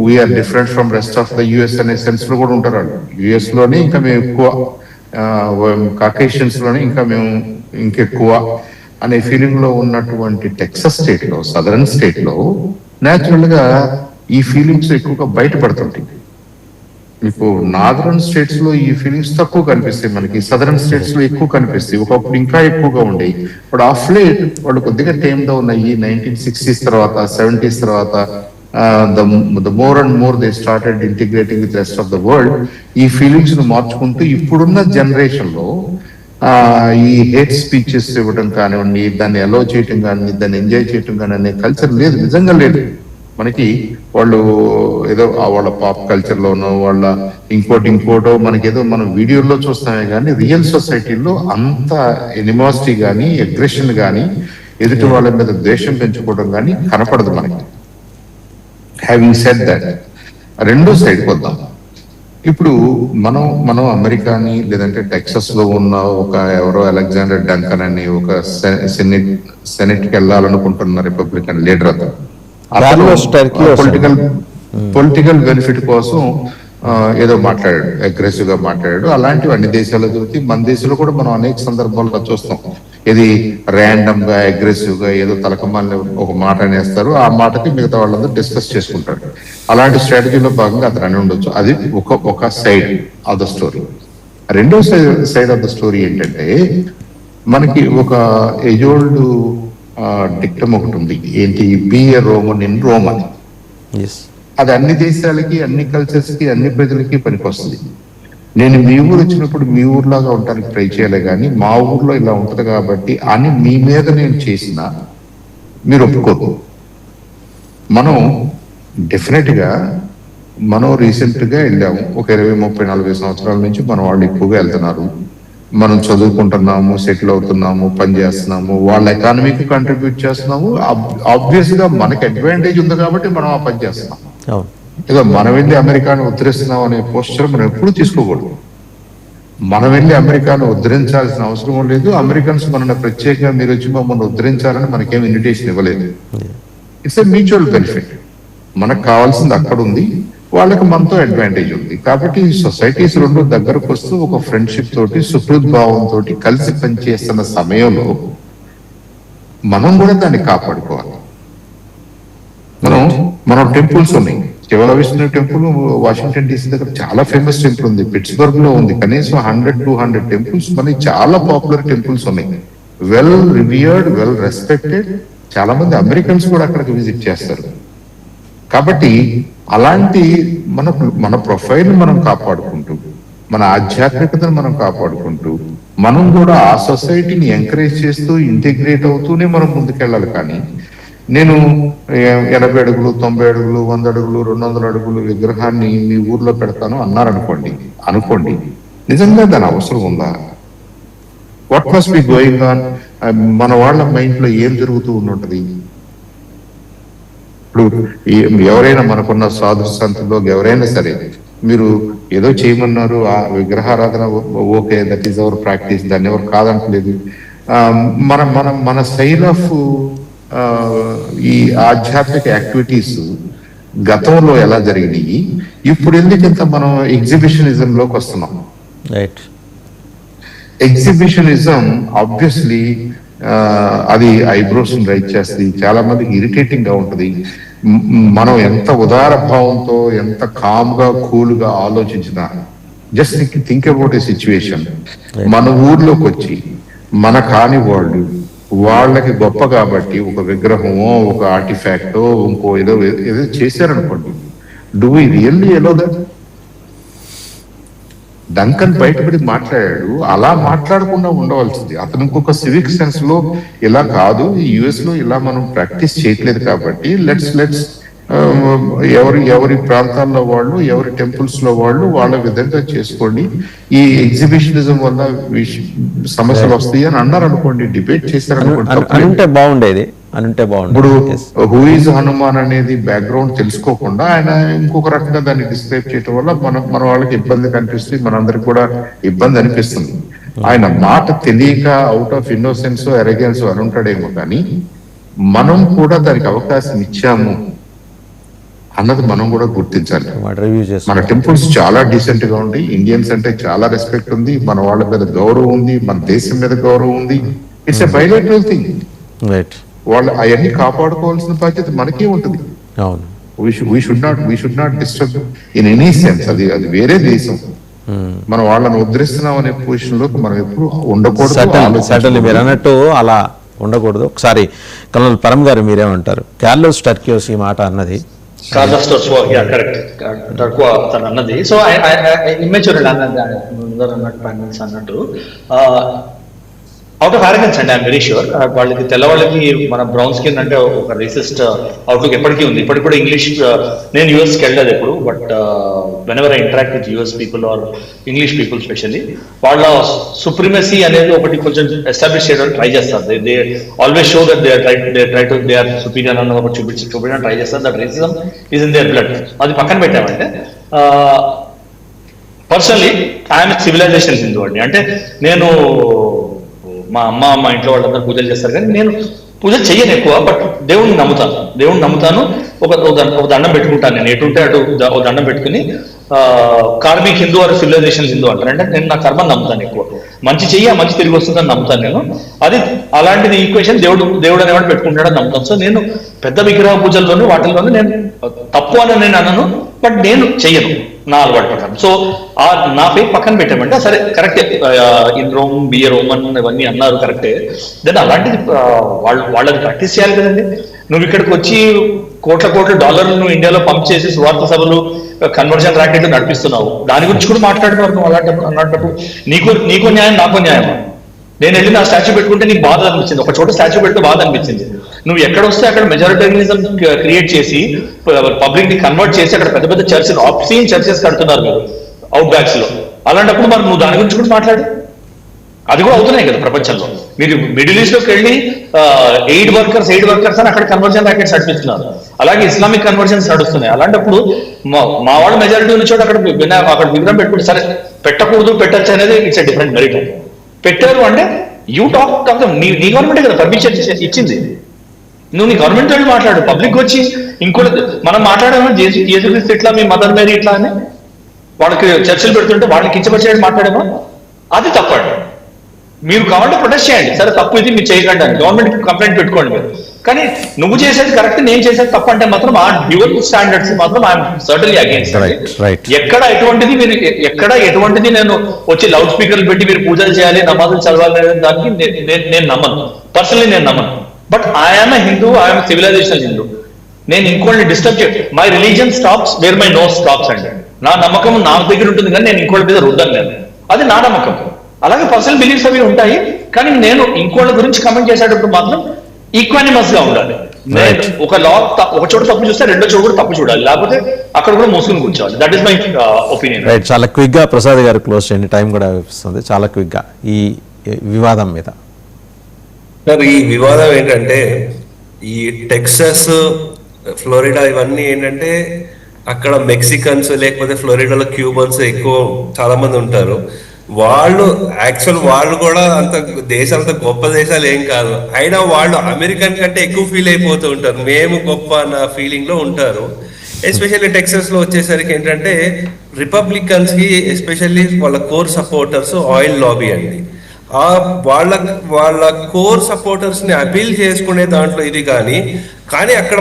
we are different from rest of the US అనే సెన్స్ లో కూడా ఉంటారు వాళ్ళు. యుఎస్ లోనే ఇంకా మేము ఎక్కువ, కాకేషియన్స్ లోనే ఇంకా మేము ఇంకెక్కువ అనే ఫీలింగ్ లో ఉన్నటువంటి టెక్సస్ స్టేట్ లో, సదరన్ స్టేట్ లో న్యాచురల్ గా ఈ ఫీలింగ్స్ ఎక్కువగా బయటపడుతుంటాయి. మీకు నార్దర్న్ స్టేట్స్ లో ఈ ఫీలింగ్స్ తక్కువ కనిపిస్తాయి, మనకి సదరన్ స్టేట్స్ లో ఎక్కువ కనిపిస్తాయి. ఒకప్పుడు ఇంకా ఎక్కువగా ఉండేవి. ఇప్పుడు ఆఫ్ లేట్ వాళ్ళు కొద్దిగా టైమ్ గా ఉన్నాయి. 1960s తర్వాత, 70s తర్వాత the more and more they started integrating with the rest of the world, ఈ ఫీలింగ్స్ ను మార్చుకుంటూ ఇప్పుడున్న జనరేషన్ లో ఈ హేట్ స్పీచెస్ ఇవ్వడం కానివ్వండి, దాన్ని అలో చేయటం కానీ, దాన్ని ఎంజాయ్ చేయటం కానీ అనే కల్చర్ లేదు, నిజంగా లేదు మనకి. వాళ్ళు ఏదో వాళ్ళ పాప్ కల్చర్ లోనో వాళ్ళ ఇంకోటో మనకేదో మనం వీడియోలో చూస్తామే కానీ రియల్ సొసైటీలో అంత ఎనిమాసిటీ కానీ, అగ్రెషన్ కానీ, ఎదుటి వాళ్ళ మీద ద్వేషం పెంచుకోవడం కానీ కనపడదు మనకి. హ్యావింగ్ సెడ్ దట్, రెండో సైడ్ వద్దాం. ఇప్పుడు మనం అమెరికాని లేదంటే టెక్సస్ లో ఉన్న ఒక ఎవరో అలెగ్జాండర్ డంకన్ అని ఒక సెనెట్ కి వెళ్ళాలనుకుంటున్న రిపబ్లికన్ లీడర్ అతను పొలిటికల్ బెనిఫిట్ కోసం ఏదో మాట్లాడాడు, అగ్రెసివ్ గా మాట్లాడాడు. అలాంటివి అన్ని దేశాల్లో దొరికి మన దేశంలో కూడా మనం అనేక సందర్భాల్లో చూస్తాం. ఇది ర్యాండమ్ గా అగ్రెసివ్ గా ఏదో తలకమాలని ఒక మాట అనేస్తారు, ఆ మాటకి మిగతా వాళ్ళందరూ డిస్కస్ చేసుకుంటారు. అలాంటి స్ట్రాటజీలో భాగంగా అతను అని ఉండొచ్చు. అది ఒక సైడ్ ఆఫ్ ద స్టోరీ. రెండో సైడ్ ఆఫ్ ద స్టోరీ ఏంటంటే, మనకి ఒక ఏజోల్డ్ డిక్టమ్ ఒకటి ఉంది, ఏంటి, be a Roman in Rome అని. అది అన్ని దేశాలకి, అన్ని కల్చర్స్ కి, అన్ని ప్రజలకి పనికొస్తుంది. నేను మీ ఊరు వచ్చినప్పుడు మీ ఊర్లాగా ఉండడానికి ట్రై చేయలే కానీ మా ఊర్లో ఇలా ఉంటది కాబట్టి అని మీ మీద నేను చేసిన మీరు ఒప్పుకోరు. మనం డెఫినెట్ గా మనం రీసెంట్ గా వెళ్ళాము, ఒక 20, 30, 40 సంవత్సరాల నుంచి మన వాళ్ళు ఎక్కువగా వెళ్తున్నారు. మనం చదువుకుంటున్నాము, సెటిల్ అవుతున్నాము, పని చేస్తున్నాము, వాళ్ళ ఎకానమీకి కంట్రిబ్యూట్ చేస్తున్నాము. ఆబ్వియస్ గా మనకి అడ్వాంటేజ్ ఉంది కాబట్టి మనం ఆ పని చేస్తున్నాం. ఏదో మనం వెళ్ళి అమెరికాను ఉద్ధరిస్తున్నాం అనే పోస్చర్ మనం ఎప్పుడు తీసుకోకూడదు. మనం వెళ్ళి అమెరికాను ఉద్ధరించాల్సిన అవసరం లేదు. అమెరికన్స్ మనల్ని ప్రత్యేకంగా మీరు వచ్చి మమ్మల్ని ఉద్ధరించాలని మనకేం ఇన్విటేషన్ ఇవ్వలేదు. It's a mutual benefit. మనకు కావాల్సింది అక్కడ ఉంది, వాళ్ళకి మనతో అడ్వాంటేజ్ ఉంది. కాబట్టి సొసైటీస్ రెండు దగ్గరకు వస్తూ ఒక ఫ్రెండ్షిప్ తోటి, సుహృద్భావంతో కలిసి పనిచేస్తున్న సమయంలో మనం కూడా దాన్ని కాపాడుకోవాలి. మనం టెంపుల్స్ ఉన్నాయి. Shiva Vishnu temple Washington DC దగ్గర చాలా ఫేమస్ టెంపుల్ ఉంది. పిట్స్బర్గ్ లో ఉంది. కనీసం 100-200 టెంపుల్స్ మనకి చాలా పాపులర్ టెంపుల్స్ ఉన్నాయి. Well revered, well respected. చాలా మంది అమెరికన్స్ కూడా అక్కడికి విజిట్ చేస్తారు. కాబట్టి అలాంటి మన ప్రొఫైల్ మనం కాపాడుకుంటూ, మన ఆధ్యాత్మికతను మనం కాపాడుకుంటూ, మనం కూడా ఆ సొసైటీని ఎంకరేజ్ చేస్తూ ఇంటిగ్రేట్ అవుతూనే మనం ముందుకెళ్ళాలి. కానీ నేను 80 అడుగులు, 90 అడుగులు, 100 అడుగులు, 200 అడుగులు విగ్రహాన్ని మీ ఊర్లో పెడతాను అనుకోండి, నిజంగా దాని అవసరం ఉందా? What must be going on? మన వాళ్ళ మైండ్ లో ఏం జరుగుతూ ఉంటది? ఇప్పుడు ఎవరైనా మనకున్న సాధు సంతుల్లో ఎవరైనా సరే మీరు ఏదో చేయమన్నారు, ఆ విగ్రహారాధన okay, that is our practice, దాన్ని ఎవరు కాదంటలేదు. మన స్టైల్ ఆఫ్ ఆ, ఈ ఆధ్యాత్మిక యాక్టివిటీస్ గతంలో ఎలా జరిగినాయి, ఇప్పుడు ఎందుకంత మనం ఎగ్జిబిషనిజం లోకి వస్తున్నాం. రైట్. ఎగ్జిబిషనిజం ఆబ్వియస్లీ అది ఐబ్రోస్ రైట్ చేస్తుంది, చాలా మందికి ఇరిటేటింగ్ గా ఉంటది. మనం ఎంత ఉదార భావంతో ఎంత కామ్ గా కూల్ గా ఆలోచించినా, just think about a situation, మన ఊర్లోకి వచ్చి మన కాని వాళ్ళు వాళ్ళకి గొప్ప కాబట్టి ఒక విగ్రహమో ఒక ఆర్టిఫాక్టో ఇంకో ఏదో ఏదో చేశారనుకోండి, do we really allow that? Duncan బయటపడి మాట్లాడాడు, అలా మాట్లాడకుండా ఉండవలసింది. అతను ఇంకొక సివిక్ సెన్స్ లో ఇలా కాదు, యుఎస్ లో ఇలా మనం ప్రాక్టీస్ చేయట్లేదు కాబట్టి లెట్స్ ఎవరి ప్రాంతాల్లో వాళ్ళు, ఎవరి టెంపుల్స్ లో వాళ్ళు వాళ్ళ విధంగా చేసుకోండి, ఈ ఎగ్జిబిషనిజం వల్ల సమస్యలు వస్తాయి అని అన్నారు అనుకోండి, డిబేట్ చేశారనుకోండి, అనుంటే బాగుండేది. ఇప్పుడు హూ ఈజ్ హనుమాన్ అనేది బ్యాక్గ్రౌండ్ తెలుసుకోకుండా ఆయన ఇంకొక రకంగా దాన్ని డిస్క్రైబ్ చేయడం వల్ల మన వాళ్ళకి ఇబ్బంది కనిపిస్తుంది, మనందరికి కూడా ఇబ్బంది అనిపిస్తుంది. ఆయన మాట తెలియక అవుట్ ఆఫ్ ఇన్నోసెన్స్ ఎరగెన్స్ అని ఉంటాడేమో, కానీ మనం కూడా దానికి అవకాశం ఇచ్చాము అన్నది మనం కూడా గుర్తించాలి. మన టెంపుల్స్ చాలా డీసెంట్ గా ఉంది, ఇండియన్స్ అంటే చాలా రెస్పెక్ట్ ఉంది, మన వాళ్ళ మీద గౌరవం ఉంది, మన దేశం మీద గౌరవం ఉంది. It's a bilateral thing. వాళ్ళు అవన్నీ కాపాడుకోవాల్సిన బాధ్యత మనకే ఉంటుంది. we should not disturb in any sense. అది వేరే దేశం, మనం వాళ్ళని ఉద్ధరిస్తున్నాం అనే పొజిషన్ లో మనం ఎప్పుడు ఉండకూడదు. మీరు అన్నట్టు అలా ఉండకూడదు. ఒకసారి కల్నల్ పరమ్ గారు మీరేమంటారు? కార్లోస్ టర్కియోస్ ఈ మాట అన్నది, తను అన్నది. సో ఇమ్మెచ్యూర్ అన్నట్టు అవుట్ ఆఫ్ ఆర్గన్స్ అండి. ఐఎమ్ వెరీ షూర్ వాళ్ళకి తెల్లవాళ్ళకి మన బ్రౌన్ స్కిన్ అంటే ఒక రేసిస్ట్ అవుట్లుక్ ఎప్పటికీ ఉంది. ఇప్పటికి కూడా ఇంగ్లీష్, నేను యూఎస్కి వెళ్ళలేదు ఎప్పుడు, but whenever I interact with US people or English people specially, వాళ్ళ సుప్రీమసీ అనేది ఒకటి కొంచెం ఎస్టాబ్లిష్ చేయడానికి ట్రై చేస్తారు. They always show that they are superior అన్న ఒకటి చూపించడానికి ట్రై చేస్తారు. That racism is in their blood. అది పక్కన పెట్టామంటే పర్సనలీ ఐఎమ్ సివిలైజేషన్ హిందూ అండి. అంటే నేను మా అమ్మ మా ఇంట్లో వాళ్ళందరూ పూజలు చేస్తారు, కానీ నేను పూజలు చెయ్యను ఎక్కువ, బట్ దేవుణ్ణి నమ్ముతాను. ఒక దండం పెట్టుకుంటాను. నేను ఎటుంటే అటు ఒక దండం పెట్టుకుని karmic Hindu or civilization Hindu అంటారు. అంటే నేను నా కర్మని నమ్ముతాను ఎక్కువ, మంచి చెయ్యి మంచి తిరిగి వస్తుందని నమ్ముతాను నేను. అది అలాంటిది ఈక్వేషన్ దేవుడు అనేవాడు పెట్టుకుంటాడని నమ్ముతాను. సో నేను పెద్ద విగ్రహ పూజల్లోనూ వాటిల్లోనూ నేను తప్పు అని నేను అనను, బట్ నేను చెయ్యను నా అలవాటు ప్రకారం. సో నా ఫేక్ పక్కన పెట్టామంటే సరే కరెక్టే, ఇన్ రోమ్ బియర్ రోమన్ ఇవన్నీ అన్నారు కరెక్టే. దెన్ అలాంటిది వాళ్ళని ప్రాక్టీస్ చేయాలి కదండి. నువ్వు ఇక్కడికి వచ్చి కోట్ల డాలర్లు నువ్వు ఇండియాలో పంప్ చేసి స్వార్థ సభలు, కన్వర్షన్ ర్యాకెట్లు నడిపిస్తున్నావు, దాని గురించి కూడా మాట్లాడుతున్నారు నువ్వు అన్నప్పుడు నీకు న్యాయం నాకు న్యాయం. నేను వెళ్ళి నా స్టాచ్యూ పెట్టుకుంటే నీకు బాధ అనిపించింది, ఒక చోట స్టాచ్యూ పెడితే బాధ అనిపించింది. నువ్వు ఎక్కడ వస్తే అక్కడ మెజారిటేరియనిజం క్రియేట్ చేసి పబ్లిక్ ని కన్వర్ట్ చేసి అక్కడ పెద్ద పెద్ద చర్చెస్, ఆబ్సీన్ చర్చెస్ కడుతున్నారు మీరు అవుట్ బ్యాక్స్ లో. అలాంటప్పుడు మరి నువ్వు దాని గురించి కూడా మాట్లాడు. అది కూడా అవుతున్నాయి కదా ప్రపంచంలో. మీరు మిడిల్ ఈస్ట్ లోకి వెళ్ళి ఎయిడ్ వర్కర్స్ అని అక్కడ కన్వర్జన్ ర్యాకెట్స్ నడిపిస్తున్నారు. అలాగే ఇస్లామిక్ కన్వర్జన్స్ నడుస్తున్నాయి. అలాంటప్పుడు మా వాళ్ళు మెజారిటీ ఉన్న చోట అక్కడ విగ్రహం పెట్టుకుంటే సరే, పెట్టకూడదు పెట్టచ్చు అనేది ఇట్స్ ఎ డిఫరెంట్ మెరిట్. పెట్టారు అంటే యూ టాక్ నీ గవర్నమెంటే కదా పర్మిషన్ ఇచ్చింది. నువ్వు నీ గవర్నమెంట్ తోటి మాట్లాడు. పబ్లిక్ వచ్చి ఇంకోటి మనం మాట్లాడామో యేసుక్రీస్తు ఇట్లా, మీ మదర్ మేరీ ఇట్లా అని వాళ్ళకి చర్చలు పెడుతుంటే వాళ్ళని కించపరిచేది మాట్లాడేమో, అది తప్పండి. మీరు కావాలంటే ప్రొటెస్ట్ చేయండి, సరే తప్పు ఇది మీరు చేయకండి అని గవర్నమెంట్ కంప్లైంట్ పెట్టుకోండి మీరు. కానీ నువ్వు చేసేది కరెక్ట్, నేను చేసేది తప్పు అంటే మాత్రం ఆ డ్యూయల్ స్టాండర్డ్స్ మాత్రం ఐఎమ్ సర్టన్లీ అగేన్స్ట్. ఎక్కడ ఎటువంటిది నేను వచ్చి లౌడ్ స్పీకర్లు పెట్టి మీరు పూజలు చేయాలి, నమాజులు చదవాలి దానికి నేను నమ్మను. పర్సనలీ నేను నమ్మను. But I'm a Hindu, I'm civilization Hindu. నేను ఇంకోళ్ళని డిస్టర్బ్ చేయ, my religion stops where my nose stops అండి. నా నమ్మకం నా దగ్గర ఉంటుంది, కానీ నేను ఇంకోళ్ళ మీద రుద్దను నేను. అది నా నమ్మకం. అలాగే పర్సనల్ బిలీఫ్స్ అవి ఉంటాయి, కానీ నేను ఇంకోళ్ళ గురించి కమెంట్ చేసేటప్పుడు మాత్రం ఈక్వానిమస్ గా ఉండాలి. ఒక చోట తప్పు చూస్తే రెండో చోట కూడా తప్పు చూడాలి, లేకపోతే అక్కడ కూడా మోసుకుని కూర్చోవాలి. That is my opinion. Right. చాలా క్విక్ గా ప్రసాద్ గారు క్లోజ్ చేయండి, టైం కూడా వస్తుంది. చాలా క్విక్ గా ఈ వివాదం మీద. సార్, ఈ వివాదం ఏంటంటే ఈ టెక్సాస్, ఫ్లోరిడా ఇవన్నీ ఏంటంటే అక్కడ మెక్సికన్స్ లేకపోతే ఫ్లోరిడాలో క్యూబన్స్ ఎక్కువ చాలా మంది ఉంటారు. వాళ్ళు కూడా అంత అంత గొప్ప దేశాలు ఏం కాదు, అయినా వాళ్ళు అమెరికన్ కంటే ఎక్కువ ఫీల్ అయిపోతూ ఉంటారు, మేము గొప్ప అన్న ఫీలింగ్ లో ఉంటారు. ఎస్పెషల్లీ టెక్సస్ లో వచ్చేసరికి ఏంటంటే రిపబ్లికన్స్ కి ఎస్పెషల్లీ వాళ్ళ కోర్ సపోర్టర్స్ ఆయిల్ లాబీ అండి. వాళ్ళ కోర్ సపోర్టర్స్ ని అపీల్ చేసుకునే దాంట్లో ఇది కానీ అక్కడ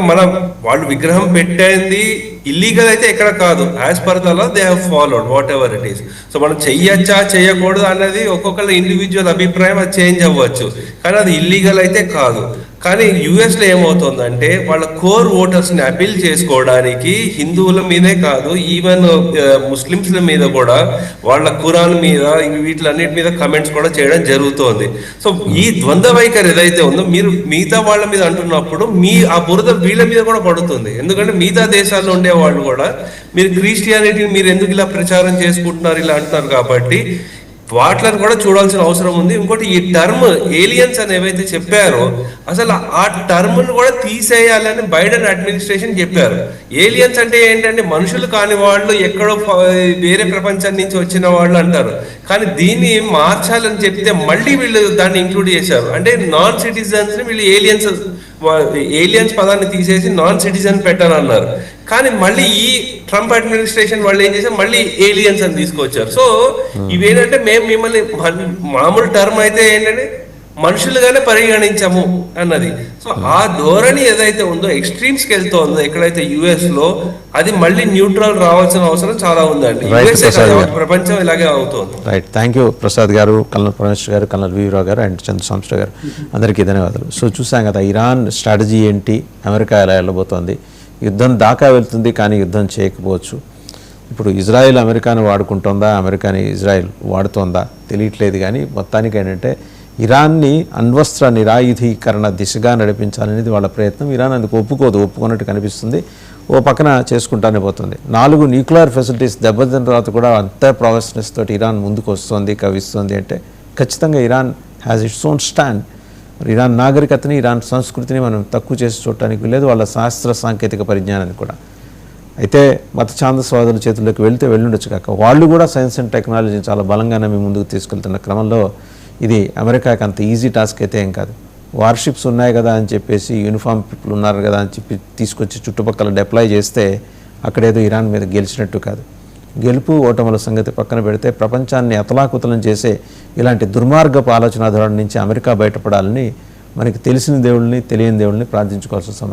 వాళ్ళు విగ్రహం పెట్టింది ఇల్లీగల్ అయితే ఎక్కడ కాదు, as per the law they have followed what ever it is. So మనం చెయ్యొచ్చా చేయకూడదు అన్నది ఒక్కొక్కళ్ళ ఇండివిజువల్ అభిప్రాయం, అది చేంజ్ అవ్వచ్చు, కానీ అది ఇల్లీగల్ అయితే కాదు. కానీ యుఎస్ లో ఏమవుతుందంటే వాళ్ళ కోర్ ఓటర్స్ ని అపీల్ చేసుకోవడానికి హిందువుల మీదే కాదు, ఈవెన్ ముస్లింస్ల మీద కూడా వాళ్ళ ఖురాన్ మీద వీటిలన్నిటి మీద కమెంట్స్ కూడా చేయడం జరుగుతోంది. సో ఈ ద్వంద్వ వైఖరి ఏదైతే ఉందో మీరు మిగతా వాళ్ళ మీద అంటున్నప్పుడు ఆ బురద వీళ్ళ మీద కూడా పడుతుంది. ఎందుకంటే మిగతా దేశాల్లో ఉండే వాళ్ళు కూడా మీరు క్రిస్టియానిటీని మీరు ఎందుకు ఇలా ప్రచారం చేసుకుంటున్నారు ఇలా అంటున్నారు కాబట్టి వాటిని కూడా చూడాల్సిన అవసరం ఉంది. ఇంకోటి ఈ టర్మ్ ఏలియన్స్ అని ఏవైతే చెప్పారో అసలు ఆ టర్మ్ కూడా తీసేయాలని బైడెన్ అడ్మినిస్ట్రేషన్ చెప్పారు. ఏలియన్స్ అంటే ఏంటంటే మనుషులు కాని వాళ్ళు, ఎక్కడో వేరే ప్రపంచం నుంచి వచ్చిన వాళ్ళు అంటారు, కానీ దీన్ని మార్చాలని చెప్తే మళ్ళీ వీళ్ళు దాన్ని ఇంక్లూడ్ చేశారు. అంటే నాన్ సిటిజన్స్ ని వీళ్ళు ఏలియన్స్ పదాన్ని తీసేసి నాన్ సిటిజన్ పెట్టారన్నారు. కానీ మళ్ళీ ఈ ట్రంప్ అడ్మినిస్ట్రేషన్ వాళ్ళు ఏం చేశారు, మళ్ళీ ఏలియన్స్ అని తీసుకొచ్చారు. సో ఇవేంటంటే మేము మిమ్మల్ని మామూలు టర్మ్ అయితే ఏంటంటే మనుషులుగానే పరిగణించము అన్నది. సో ఆ ధోరణి ఏదైతే ఉందో ఎక్స్ట్రీమ్స్కి వెళ్తుందో ఎక్కడైతే యుఎస్ లో, అది మళ్ళీ న్యూట్రల్ రావాల్సిన అవసరం చాలా ఉందండి. ప్రపంచం ఇలాగే అవుతుంది. రైట్, థ్యాంక్ యూ ప్రసాద్ గారు, కల్నల్ పరమేశ్వర్ గారు, కల్నల్ వీరావు గారు అండ్ చంద్రశంకర్ గారు, అందరికీ ధన్యవాదాలు. సో చూసాం కదా ఇరాన్ స్ట్రాటజీ ఏంటి, అమెరికా ఎలా వెళ్ళబోతోంది, యుద్ధం దాకా వెళ్తుంది కానీ యుద్ధం చేయకపోవచ్చు. ఇప్పుడు ఇజ్రాయెల్ అమెరికాని వాడుకుంటుందా, అమెరికాని ఇజ్రాయెల్ వాడుతోందా తెలియట్లేదు. కానీ మొత్తానికి ఏంటంటే ఇరాన్ని అణ్వస్త్ర నిరాయుధీకరణ దిశగా నడిపించాలనేది వాళ్ళ ప్రయత్నం. ఇరాన్ అందుకు ఒప్పుకున్నట్టు కనిపిస్తుంది, ఓ పక్కన చేసుకుంటానే పోతుంది. 4 న్యూక్లియర్ ఫెసిలిటీస్ దెబ్బతిన్న తర్వాత కూడా అంత ప్రాగ్రెస్నెస్ తోటి ఇరాన్ ముందుకు వస్తుంది, కవిస్తుంది అంటే ఖచ్చితంగా Iran has its own stand. Iran నాగరికతని, ఇరాన్ సంస్కృతిని మనం తక్కువ చేసి చూడటానికి లేదు, వాళ్ళ శాస్త్ర సాంకేతిక పరిజ్ఞానాన్ని కూడా. అయితే మత ఛాందస్వాదుల చేతుల్లోకి వెళ్ళుండొచ్చు కాక వాళ్ళు కూడా సైన్స్ అండ్ టెక్నాలజీని చాలా బలంగా నమ్మి ముందుకు తీసుకెళ్తున్న క్రమంలో ఇది అమెరికాకి అంత ఈజీ టాస్క్ అయితే ఏం కాదు. వార్షిప్స్ ఉన్నాయి కదా అని చెప్పేసి, యూనిఫామ్ పీపుల్ ఉన్నారు కదా అని చెప్పి తీసుకొచ్చి చుట్టుపక్కల డిప్లాయ్ చేస్తే అక్కడేదో ఇరాన్ మీద గెలిచినట్టు కాదు. గెలుపు ఓటముల సంగతి పక్కన పెడితే ప్రపంచాన్ని అతలాకుతలం చేసే ఇలాంటి దుర్మార్గపు ఆలోచన ధోరణి నుంచి అమెరికా బయటపడాలని మనకి తెలిసిన దేవుళ్ళని తెలియని దేవుళ్ళని ప్రార్థించుకోవాల్సిన సమయం.